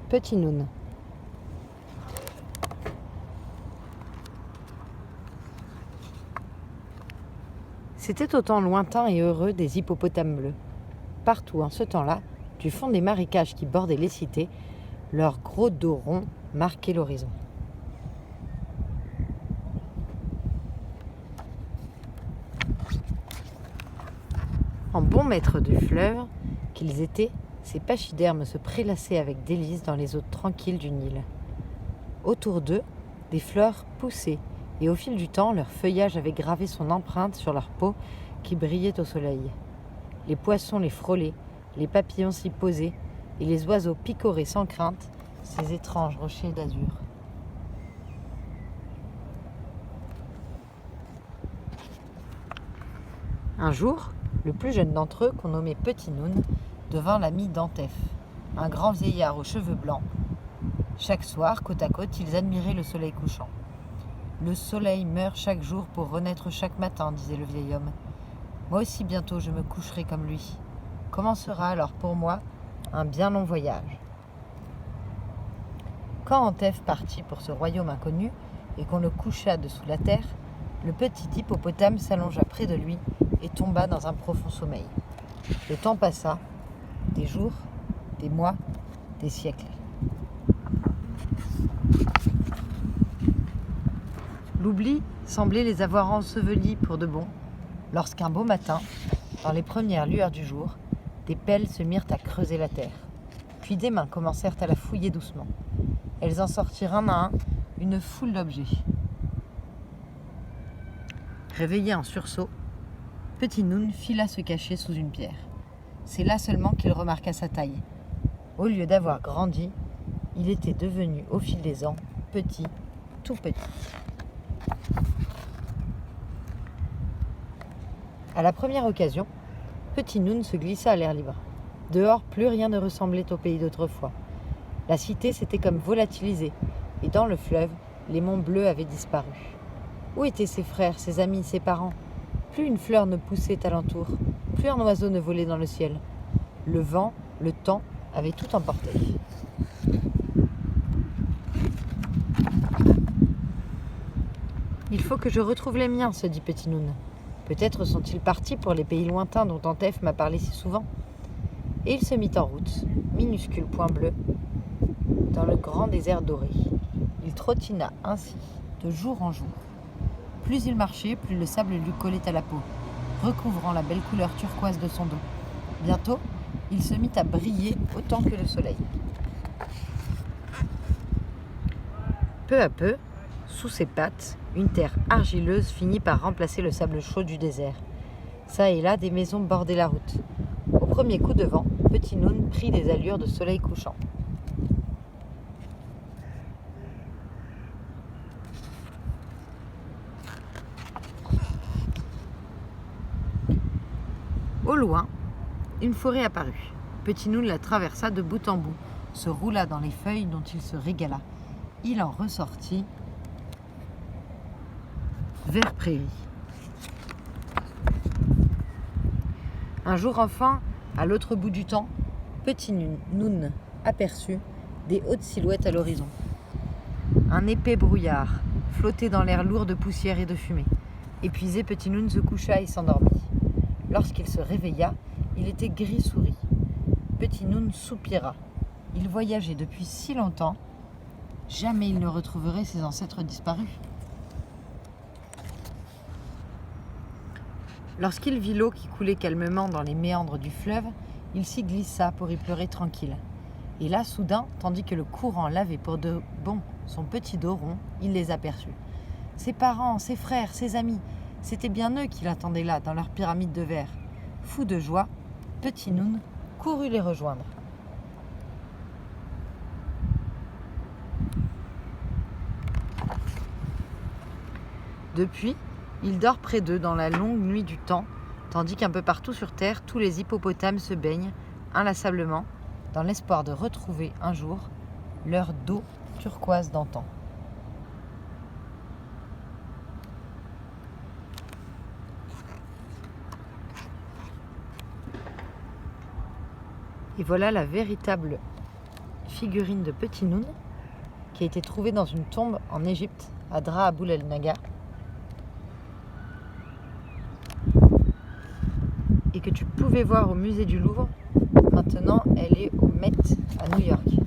Petit Noun. C'était au temps lointain et heureux des hippopotames bleus. Partout en ce temps-là, du fond des marécages qui bordaient les cités, leurs gros dos ronds marquaient l'horizon. En bons maîtres du fleuve qu'ils étaient, ces pachydermes se prélassaient avec délice dans les eaux tranquilles du Nil. Autour d'eux, des fleurs poussaient, et au fil du temps, leur feuillage avait gravé son empreinte sur leur peau qui brillait au soleil. Les poissons les frôlaient, les papillons s'y posaient, et les oiseaux picoraient sans crainte ces étranges rochers d'azur. Un jour, le plus jeune d'entre eux, qu'on nommait Petit Noun, devint l'ami d'Antef, un grand vieillard aux cheveux blancs. Chaque soir, côte à côte, ils admiraient le soleil couchant. « Le soleil meurt chaque jour pour renaître chaque matin, disait le vieil homme. Moi aussi bientôt je me coucherai comme lui. Commencera alors pour moi un bien long voyage. » Quand Antef partit pour ce royaume inconnu et qu'on le coucha dessous la terre, le petit hippopotame s'allongea près de lui et tomba dans un profond sommeil. Le temps passa, des jours, des mois, des siècles. L'oubli semblait les avoir ensevelis pour de bon, lorsqu'un beau matin, dans les premières lueurs du jour, des pelles se mirent à creuser la terre. Puis des mains commencèrent à la fouiller doucement. Elles en sortirent un à un une foule d'objets. Réveillé en sursaut, Petit Noun fila se cacher sous une pierre. C'est là seulement qu'il remarqua sa taille. Au lieu d'avoir grandi, il était devenu au fil des ans petit, tout petit. À la première occasion, Petit Noun se glissa à l'air libre. Dehors, plus rien ne ressemblait au pays d'autrefois. La cité s'était comme volatilisée, et dans le fleuve, les monts bleus avaient disparu. Où étaient ses frères, ses amis, ses parents ? Plus une fleur ne poussait alentour, plus un oiseau ne volait dans le ciel. Le vent, le temps avaient tout emporté. « Il faut que je retrouve les miens, se dit Petit Noun. Peut-être sont-ils partis pour les pays lointains dont Antef m'a parlé si souvent. » Et il se mit en route, minuscule point bleu, dans le grand désert doré. Il trottina ainsi, de jour en jour. Plus il marchait, plus le sable lui collait à la peau, recouvrant la belle couleur turquoise de son dos. Bientôt, il se mit à briller autant que le soleil. Peu à peu, sous ses pattes, une terre argileuse finit par remplacer le sable chaud du désert. Ça et là, des maisons bordaient la route. Au premier coup de vent, Petit Noun prit des allures de soleil couchant. Au loin, une forêt apparut. Petit Noun la traversa de bout en bout, se roula dans les feuilles dont il se régala. Il en ressortit vers prairie. Un jour enfin, à l'autre bout du temps, Petit Noun aperçut des hautes silhouettes à l'horizon. Un épais brouillard flottait dans l'air lourd de poussière et de fumée. Épuisé, Petit Noun se coucha et s'endormit. Lorsqu'il se réveilla, il était gris-souris. Petit Noun soupira. Il voyageait depuis si longtemps, jamais il ne retrouverait ses ancêtres disparus. Lorsqu'il vit l'eau qui coulait calmement dans les méandres du fleuve, il s'y glissa pour y pleurer tranquille. Et là, soudain, tandis que le courant lavait pour de bon son petit dos rond, il les aperçut. Ses parents, ses frères, ses amis, c'étaient bien eux qui l'attendaient là, dans leur pyramide de verre. Fou de joie, Petit Noun courut les rejoindre. Depuis, il dort près d'eux dans la longue nuit du temps, tandis qu'un peu partout sur terre, tous les hippopotames se baignent, inlassablement, dans l'espoir de retrouver un jour leur dos turquoise d'antan. Et voilà la véritable figurine de Petit Noun qui a été trouvée dans une tombe en Égypte, à Dra Aboul el-Naga, et que tu pouvais voir au musée du Louvre. Maintenant, elle est au Met à New York.